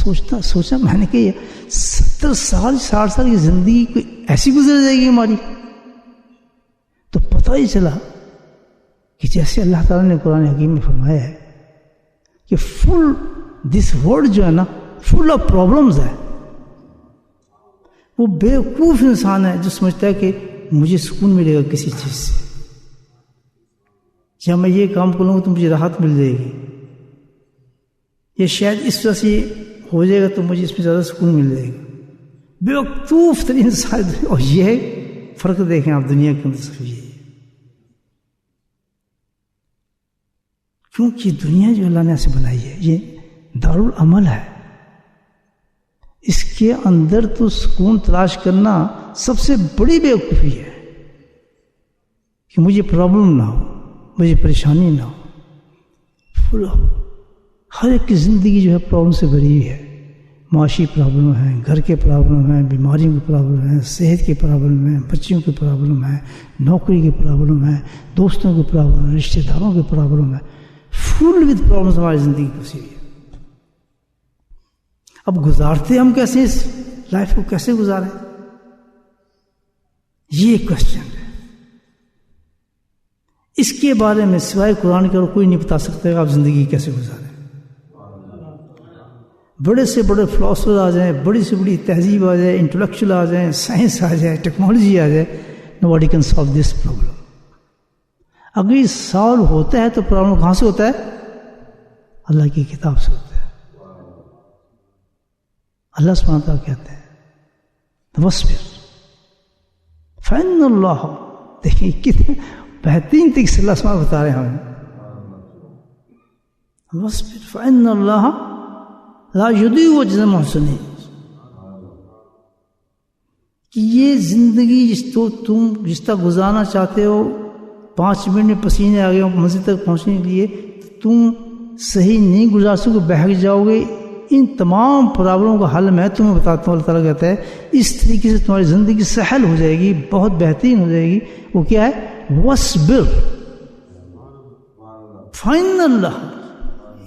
سوچا میں نے کہ 70 سال 60 سال کی زندگی کوئی ایسی گزر جائے گی ہماری. تو پتہ ہی چلا کہ جیسے اللہ تعالیٰ نے قرآن حکیم میں فرمایا ہے کہ دس ورلڈ جو ہے نا فل آف پرابلمز ہے. وہ بیوقوف انسان ہے جو سمجھتا ہے کہ مجھے سکون ملے گا کسی چیز سے، جب میں یہ کام کروں گا تو مجھے راحت مل جائے گی، یہ شاید اس وجہ سے ہو جائے گا تو مجھے اس میں زیادہ سکون مل جائے گا. بیوقوف ترین انسان. اور یہ فرق دیکھیں آپ دنیا کے اندر صرف یہ، کیونکہ دنیا جو اللہ نے ایسے بنائی ہے یہ دارالعمل ہے. اس کے اندر تو سکون تلاش کرنا سب سے بڑی بیوقوفی ہے کہ مجھے پرابلم نہ ہو، مجھے پریشانی نہ ہو. ہر ایک کی زندگی جو ہے پرابلم سے بھری ہوئی ہے. معاشی پرابلم ہے، گھر کے پرابلم ہیں، بیماریوں کی پرابلم ہے، صحت کے پرابلم ہیں، بچیوں کی پرابلم ہے، نوکری کی پرابلم ہے، دوستوں کی پرابلم ہے، رشتہ داروں کی پرابلم ہے. فل وتھ پرابلمز ہماری زندگی پھنسی ہوئی ہے. اب گزارتے ہم کیسے اس لائف کو کیسے گزاریں، یہ کوشچن ہے. اس کے بارے میں سوائے قرآن کے اور کوئی نہیں بتا سکتا کہ آپ زندگی کیسے گزاریں. بڑے سے بڑے فلاسفر آ جائیں، بڑی سے بڑی تہذیب آ جائے، انٹلیکچوئل آ جائیں، سائنس آ جائے، ٹیکنالوجی آ جائے، nobody can solve this problem. اگر یہ سالو ہوتا ہے تو پرابلم کہاں سے ہوتا ہے؟ اللہ کی کتاب سے ہوتا ہے. اللہ سبحانہ وتعالیٰ کہتے ہیں وَاصْبِرْ فَإِنَّ اللَّهَ. دیکھیں کتنے بہترین طریقے سے اللہ سبحانہ بتا رہے ہیں ہمیں. وَاصْبِرْ فَإِنَّ اللَّهَ لَا يُضِيعُ أَجْرَ الْمُحْسِنِينَ. کہ یہ زندگی جس تک گزارنا چاہتے ہو، 5 منٹ میں پسینے آ گئے ہو منزل تک پہنچنے کے لیے، تم صحیح نہیں گزار سکو، بہک جاؤ گے. ان تمام پرابلموں کا حل میں تمہیں بتاتا ہوں. اللہ تعالیٰ کہتا ہے اس طریقے سے تمہاری زندگی سہل ہو جائے گی، بہت بہترین ہو جائے گی. وہ کیا ہے؟ وَاصْبِرْ فَإِنَّ اللَّهَ.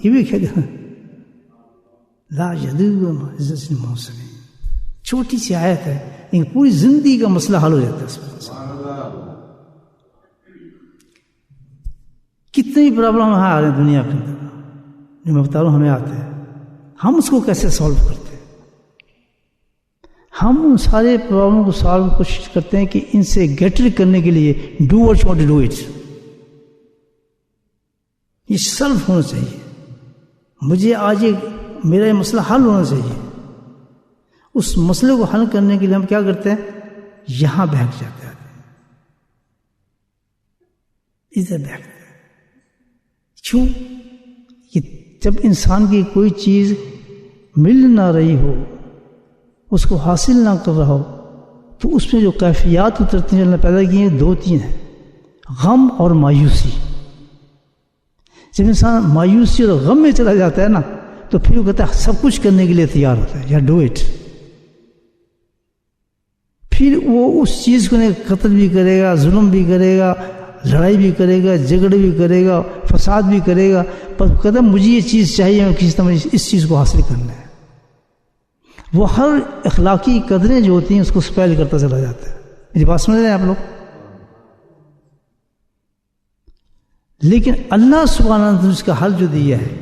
یہ بھی کہتے ہیں لا يضيع أجر المحسنين. چھوٹی سی آیت ہے لیکن پوری زندگی کا مسئلہ حل ہو جاتا ہے اس پر. کتنی پرابلم ہمیں آ رہے ہیں دنیا کے اندر، جو میں بتا رہا ہوں ہمیں آتے ہیں. ہم اس کو کیسے سالو کرتے ہیں؟ ہم ان سارے پرابلم کو سالو کوشش کرتے ہیں کہ ان سے گیٹ ریڈ کرنے کے لیے do what you want to do it. یہ سیلف ہونا چاہیے. مجھے آج میرا یہ مسئلہ حل ہونا چاہیے. اس مسئلے کو حل کرنے کے لیے ہم کیا کرتے ہیں؟ یہاں بہک جاتے ہیں، ادھر بہکتے ہیں. کیوں؟ کہ جب انسان کی کوئی چیز مل نہ رہی ہو، اس کو حاصل نہ کر رہا ہو، تو اس میں جو کیفیات اترتی ہیں اللہ نے پیدا کی ہیں 2-3 ہیں: غم اور مایوسی. جب انسان مایوسی اور غم میں چلا جاتا ہے نا تو پھر وہ کہتا ہے سب کچھ کرنے کے لیے تیار ہوتا ہے، یا ڈو اٹ. پھر وہ اس چیز کو قتل بھی کرے گا، ظلم بھی کرے گا، لڑائی بھی کرے گا، جھگڑے بھی کرے گا، فساد بھی کرے گا، پر کہتا مجھے یہ چیز چاہیے، میں کسی طرح اس چیز کو حاصل کرنا ہے. وہ ہر اخلاقی قدریں جو ہوتی ہیں اس کو سپیل کرتا چلا جاتا ہے. میری بات سمجھ رہے ہیں آپ لوگ؟ لیکن اللہ سبحانہ وتعالیٰ نے اس کا حل جو دیا ہے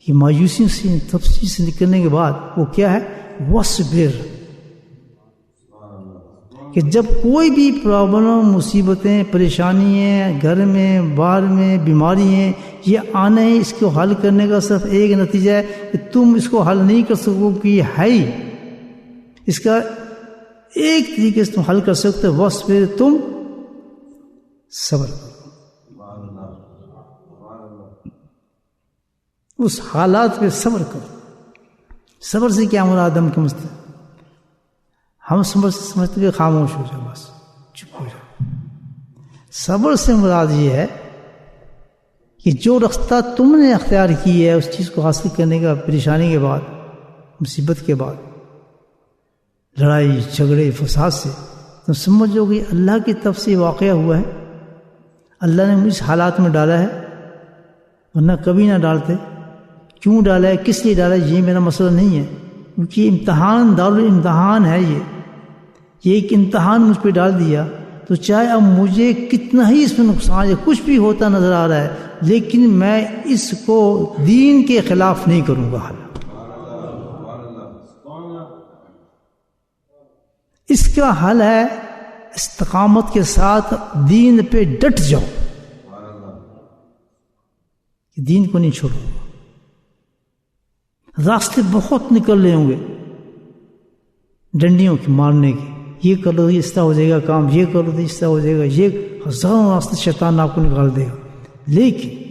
کہ مایوسی سے تفصیل سے نکلنے کے بعد وہ کیا ہے؟ وَاصْبِرْ. کہ جب کوئی بھی پرابلم، مصیبتیں، پریشانیاں گھر میں، باہر میں، بیماری ہیں، یہ آنا ہے، اس کو حل کرنے کا صرف ایک نتیجہ ہے کہ تم اس کو حل نہیں کر سکو کہ یہ ہے ہی. اس کا ایک طریقے سے تم حل کر سکتے ہو، وَاصْبِرْ، تم صبر کرو. اس حالات پہ صبر کرو. صبر سے کیا مراد ہم سمجھتے ہیں؟ ہم سمجھتے کہ خاموش ہو جاؤ، بس چپ ہو جاؤ. صبر سے مراد یہ ہے کہ جو رستہ تم نے اختیار کی ہے اس چیز کو حاصل کرنے کا، پریشانی کے بعد، مصیبت کے بعد، لڑائی جھگڑے فساد سے، تم سمجھو کہ اللہ کی طرف سے واقعہ ہوا ہے، اللہ نے مجھے اس حالات میں ڈالا ہے، ورنہ کبھی نہ ڈالتے. کیوں ڈالا ہے، کس لیے ڈالا ہے، یہ میرا مسئلہ نہیں ہے، کیونکہ یہ امتحان دارالامتحان ہے، یہ ایک امتحان مجھ پہ ڈال دیا، تو چاہے اب مجھے کتنا ہی اس میں نقصان ہے، کچھ بھی ہوتا نظر آ رہا ہے، لیکن میں اس کو دین کے خلاف نہیں کروں گا۔ اس کا حل ہے استقامت کے ساتھ دین پہ ڈٹ جاؤ، دین کو نہیں چھوڑو گا۔ راستے بہت نکل رہے ہوں گے ڈنڈیوں کی مارنے کے، یہ کر لو اس طرح ہو جائے گا کام، یہ کر لو اس طرح ہو جائے گا، یہ ہزاروں راستے شیطان آپ کو نکال دے گا، لیکن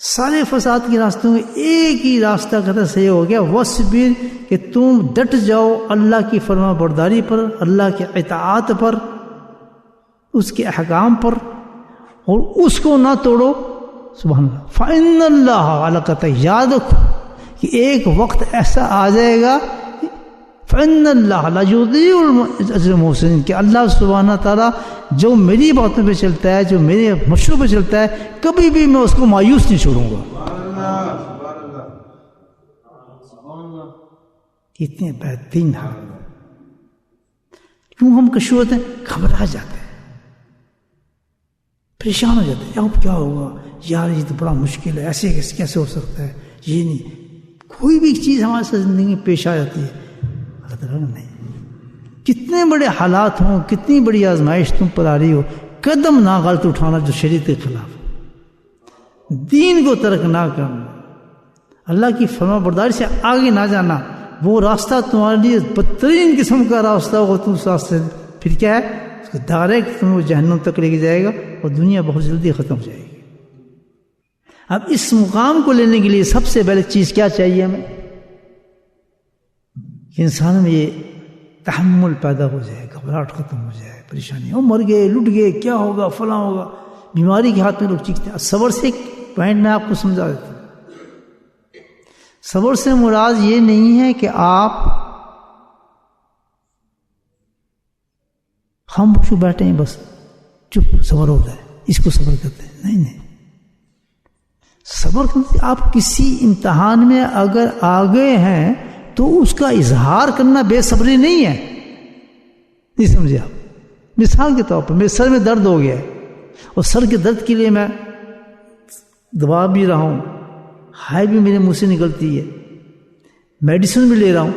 سارے فساد کے راستوں میں ایک ہی راستہ کہتا صحیح ہو گیا، وَاصْبِرْ، کہ تم ڈٹ جاؤ اللہ کی فرما برداری پر، اللہ کے اطاعت پر، اس کے احکام پر، اور اس کو نہ توڑو۔ سبحان اللہ۔ فَإِنَّ اللَّهَ، اللہ کہتا ہے یاد رکھو کہ ایک وقت ایسا آ جائے گا، فَإِنَّ اللَّهَ لَا يُضِيعُ أَجْرَ الْمُحْسِنِينَ، کہ اللہ سبحانہ تعالیٰ جو میری باتوں پہ چلتا ہے، جو میرے مشوروں پہ چلتا ہے، کبھی بھی میں اس کو مایوس نہیں چھوڑوں گا۔ کتنے بہترین حال۔ کیوں ہم کشور ہوتے ہیں؟ گھبرا جاتے ہیں، پریشان ہو جاتے ہیں، اب کیا ہوگا یار، یہ تو بڑا مشکل ہے، ایسے کیسے ہو سکتا ہے، یہ نہیں۔ کوئی بھی چیز ہمارے ساتھ زندگی میں پیش آ جاتی ہے، اللہ تعالیٰ نہیں، کتنے بڑے حالات ہوں، کتنی بڑی آزمائش تم پر آ رہی ہو، قدم نہ غلط اٹھانا جو شریعت کے خلاف، دین کو ترک نہ کرنا، اللہ کی فرما برداری سے آگے نہ جانا، وہ راستہ تمہارے لیے بدترین قسم کا راستہ ہوگا، تم اس راستے سے پھر کیا ہے، اس کو ڈائریکٹ تم جہنم تک لے کے جائے گا، اور دنیا بہت جلدی ختم ہو جائے گی۔ اب اس مقام کو لینے کے لیے سب سے پہلے چیز کیا چاہیے ہمیں، کہ انسان میں یہ تحمل پیدا ہو جائے، گھبراہٹ ختم ہو جائے، پریشانی، او مر گئے، لٹ گئے، کیا ہوگا، فلاں ہوگا، بیماری کے ہاتھ میں لوگ چیختے ہیں۔ صبر سے ایک پوائنٹ میں آپ کو سمجھا دیتا ہوں، صبر سے مراد یہ نہیں ہے کہ آپ ہم چپ بیٹھے ہیں بس چپ صبر ہو جائے، اس کو صبر کہتے ہیں، نہیں، صبر کرتے آپ کسی امتحان میں اگر آ گئے ہیں تو اس کا اظہار کرنا بے صبری نہیں ہے، نہیں سمجھے آپ؟ مثال کے طور پر میرے سر میں درد ہو گیا ہے، اور سر کے درد کے لیے میں دوا بھی رہا ہوں، ہائی بھی میرے منہ سے نکلتی ہے، میڈیسن بھی لے رہا ہوں،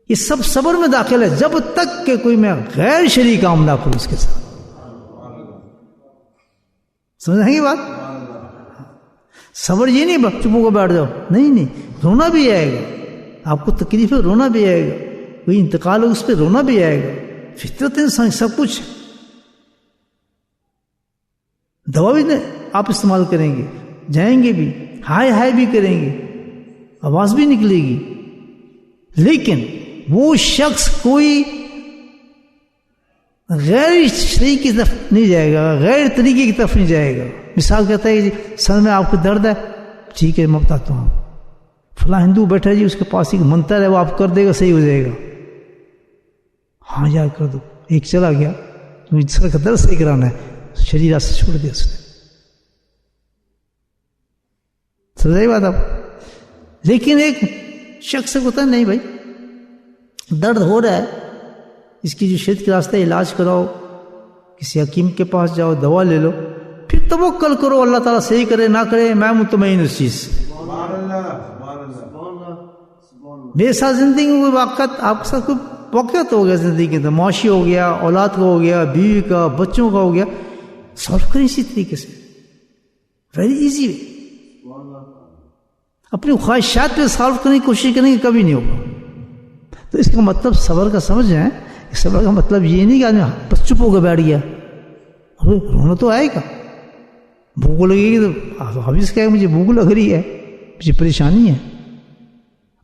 یہ سب صبر میں داخل ہے، جب تک کہ کوئی میں غیر شرعی کام نہ کروں اس کے ساتھ۔ سمجھ گی بات؟ صبر یہ نہیں چپ ہو بیٹھ جاؤ، نہیں، رونا بھی آئے گا، آپ کو تکلیف ہے، رونا بھی آئے گا، کوئی انتقال ہو اس پہ رونا بھی آئے گا، فطرت انسان سب کچھ ہے۔ دوا بھی آپ استعمال کریں گے، جائیں گے بھی، ہائے بھی کریں گے، آواز بھی نکلے گی، لیکن وہ شخص کوئی غیر شرعی کی طرف نہیں جائے گا، غیر طریقے کی طرف نہیں جائے گا۔ مثال کہتا ہے کہ جی سر میں آپ کو درد ہے، ٹھیک ہے میں بتاتا ہوں، فلاں ہندو بیٹھا جی اس کے پاس ایک منتر ہے، وہ آپ کر دے گا صحیح ہو جائے گا، ہاں یار کر دو، ایک چلا گیا، سر کا درد صحیح کرانا ہے، شریر سے چھوڑ دیا اس نے، سمجھ بات آپ؟ لیکن ایک شخص کو ہوتا ہے نہیں بھائی درد ہو رہا ہے، اس کی جو شدت کے راستے علاج کراؤ، کسی حکیم کے پاس جاؤ، دوا لے لو، پھر توکل کرو اللہ تعالیٰ صحیح کرے نہ کرے، میں مطمئن اس چیز سے۔ میرے ساتھ زندگی میں کوئی واقعات، آپ کے ساتھ کوئی واقعات ہو گیا زندگی کے اندر، معاشی ہو گیا، اولاد کا ہو گیا، بیوی کا، بچوں کا ہو گیا، سالو کریں اسی طریقے سے، ویری ایزی وے، اپنی خواہشات پہ سالو کرنے کی کوشش کریں گے، کبھی نہیں ہوگا۔ تو اس کا مطلب صبر کا سمجھ جائیں، صبر کا مطلب یہ نہیں کہ آدمی بس چپ ہو کے بیٹھ گیا، رونا تو آئے گا، بھوک لگے گی تو حافظ کہے مجھے بھوک لگ رہی ہے، مجھے پریشانی ہے،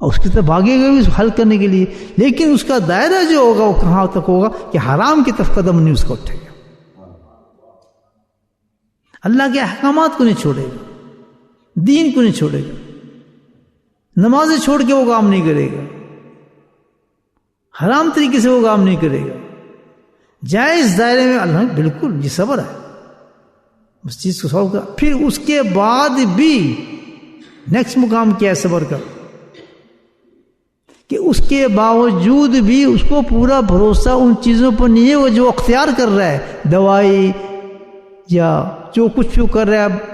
اور اس کی طرف بھاگے گا بھی حل کرنے کے لیے، لیکن اس کا دائرہ جو ہوگا وہ کہاں تک ہوگا کہ حرام کی طرف قدم نہیں اس کو اٹھے گا، اللہ کے احکامات کو نہیں چھوڑے گا، دین کو نہیں چھوڑے گا، نمازیں چھوڑ کے وہ کام نہیں کرے گا، حرام طریقے سے وہ کام نہیں کرے گا، جائز دائرے میں اللہ بالکل یہ صبر ہے، اس چیز کو سالو کر، پھر اس کے بعد بھی نیکسٹ مقام کیا ہے صبر کا؟ کہ اس کے باوجود بھی اس کو پورا بھروسہ ان چیزوں پر نہیں ہے وہ جو اختیار کر رہا ہے، دوائی یا جو کچھ بھی کر رہا ہے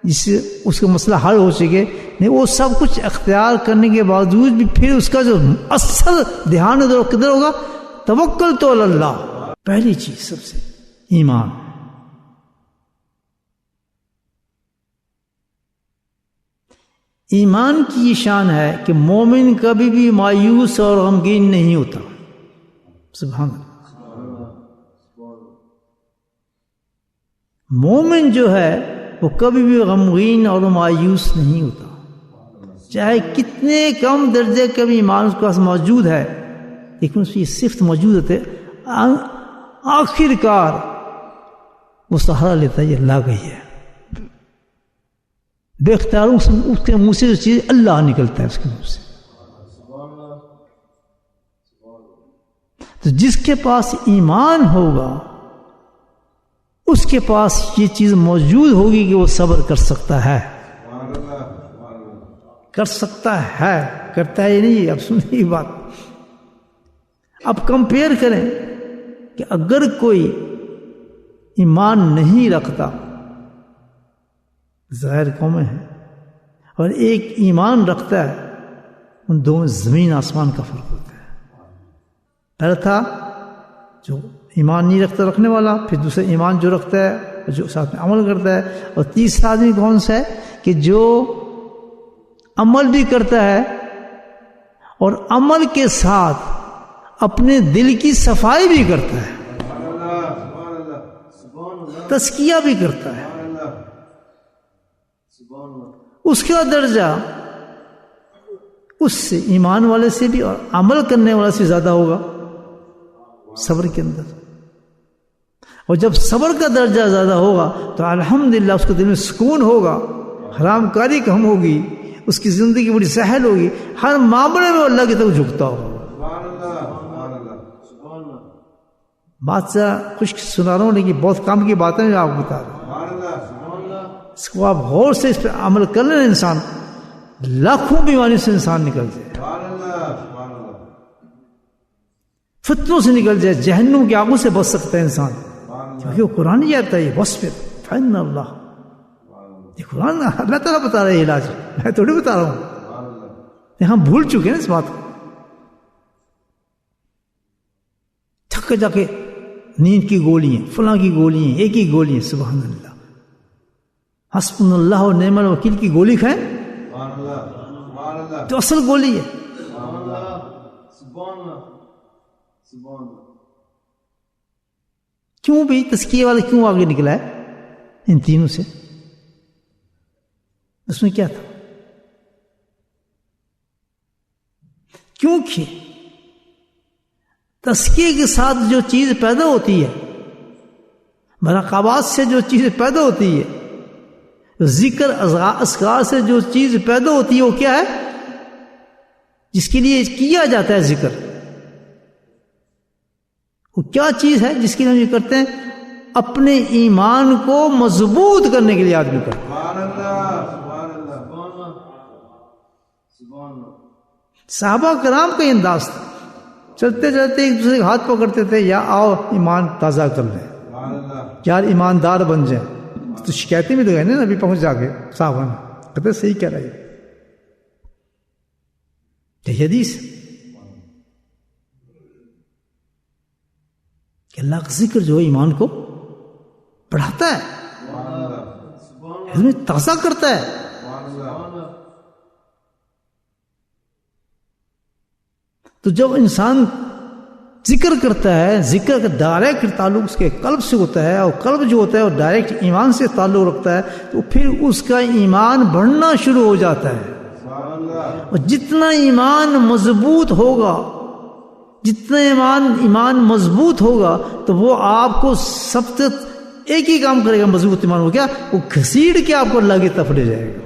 جس سے اس کا مسئلہ حل ہو سکے، نہیں، وہ سب کچھ اختیار کرنے کے باوجود بھی پھر اس کا جو اصل دھیان ادھر کدھر ہوگا؟ توکلت علی اللہ، پہلی چیز سب سے ایمان۔ ایمان کی یہ شان ہے کہ مومن کبھی بھی مایوس اور غمگین نہیں ہوتا۔ سبحان اللہ۔ مومن جو ہے وہ کبھی بھی غمگین اور مایوس نہیں ہوتا، چاہے کتنے کم درجے کا بھی ایمان اس کے پاس موجود ہے، لیکن اس کی یہ صفت موجود ہے، آخر کار وہ سہارا لیتا ہے، یہ اللہ کا ہی ہے، بے اختیار اس کے منہ سے جو چیز اللہ نکلتا ہے اس کے منہ سے۔ تو جس کے پاس ایمان ہوگا اس کے پاس یہ چیز موجود ہوگی کہ وہ صبر کر سکتا ہے، کر سکتا ہے، کرتا ہے نہیں۔ اب سنیے یہ بات، اب کمپیئر کریں کہ اگر کوئی ایمان نہیں رکھتا، ظاہر قومیں ہیں، اور ایک ایمان رکھتا ہے، ان دونوں زمین آسمان کا فرق ہوتا ہے۔ پہلا تھا جو ایمان نہیں رکھتا رکھنے والا، پھر دوسرا ایمان جو رکھتا ہے اور جو ساتھ میں عمل کرتا ہے، اور تیسرا آدمی کون سا ہے کہ جو عمل بھی کرتا ہے اور عمل کے ساتھ اپنے دل کی صفائی بھی کرتا ہے، تزکیہ بھی کرتا ہے، اس کا درجہ اس سے ایمان والے سے بھی اور عمل کرنے والے سے زیادہ ہوگا صبر کے اندر۔ اور جب صبر کا درجہ زیادہ ہوگا تو الحمدللہ اس کے دل میں سکون ہوگا، حرام کاری کم ہوگی، اس کی زندگی بڑی سہل ہوگی، ہر معاملے میں اللہ کی طرف جھکتا ہوگا۔ بات سے خشک سنا رہا ہوں لیکن بہت کام کی باتیں میں آپ کو بتا رہا ہوں، اس کو آپ غور سے اس پہ عمل کر لیں، انسان لاکھوں بیماریوں سے انسان نکل جائے، فتنوں سے نکل جائے، جہنم کی آگوں سے بچ سکتا ہے انسان، کیونکہ وہ قرآن ہی آتا ہے، یہ بس پھر فإن اللہ، یہ قرآن اللہ تعالیٰ بتا رہا ہے علاج، میں تھوڑی بتا رہا ہوں، ہم بھول چکے ہیں اس بات کو، تھک جا کے نیند کی گولی ہیں، فلاں کی گولی ہیں، ایک ہی گولی ہیں، سبحان اللہ، حسبنا اللہ و نعم الوکیل کی گولی کھائیں تو اصل گولی ہے۔ کیوں بھی تزکیے والا کیوں آگے نکلا ہے ان تینوں سے؟ اس میں کیا تھا؟ کیونکہ تزکیے کے ساتھ جو چیز پیدا ہوتی ہے، مراقبات سے جو چیز پیدا ہوتی ہے، ذکر اذکار سے جو چیز پیدا ہوتی ہے، وہ کیا ہے جس کے لیے کیا جاتا ہے ذکر؟ وہ کیا چیز ہے جس کے لیے ہم یہ کرتے ہیں؟ اپنے ایمان کو مضبوط کرنے کے لیے آدمی کرتا ہے۔ صحابہ کرام کا یہ انداز تھا، چلتے چلتے ایک دوسرے کے ہاتھ پکڑتے تھے، یا آؤ ایمان تازہ کر لیں، یار ایماندار بن جائیں۔ تو شکایتیں بھی تو گئے نا ابھی پہنچ جا کے صحابہ نے کہتے صحیح کہہ رہے یہ حدیث کہ اللہ کا ذکر جو ہے ایمان کو بڑھاتا ہے، اس میں تازہ کرتا ہے۔ تو جب انسان ذکر کرتا ہے، ذکر کا ڈائریکٹ تعلق اس کے قلب سے ہوتا ہے، اور قلب جو ہوتا ہے وہ ڈائریکٹ ایمان سے تعلق رکھتا ہے، تو پھر اس کا ایمان بڑھنا شروع ہو جاتا ہے، اور جتنا ایمان مضبوط ہوگا، جتنا ایمان مضبوط ہوگا تو وہ آپ کو سب سے ایک ہی کام کرے گا، مضبوط ایمان ہو گیا، وہ گھسیڑ کے آپ کو اللہ کی طرف لے جائے گا۔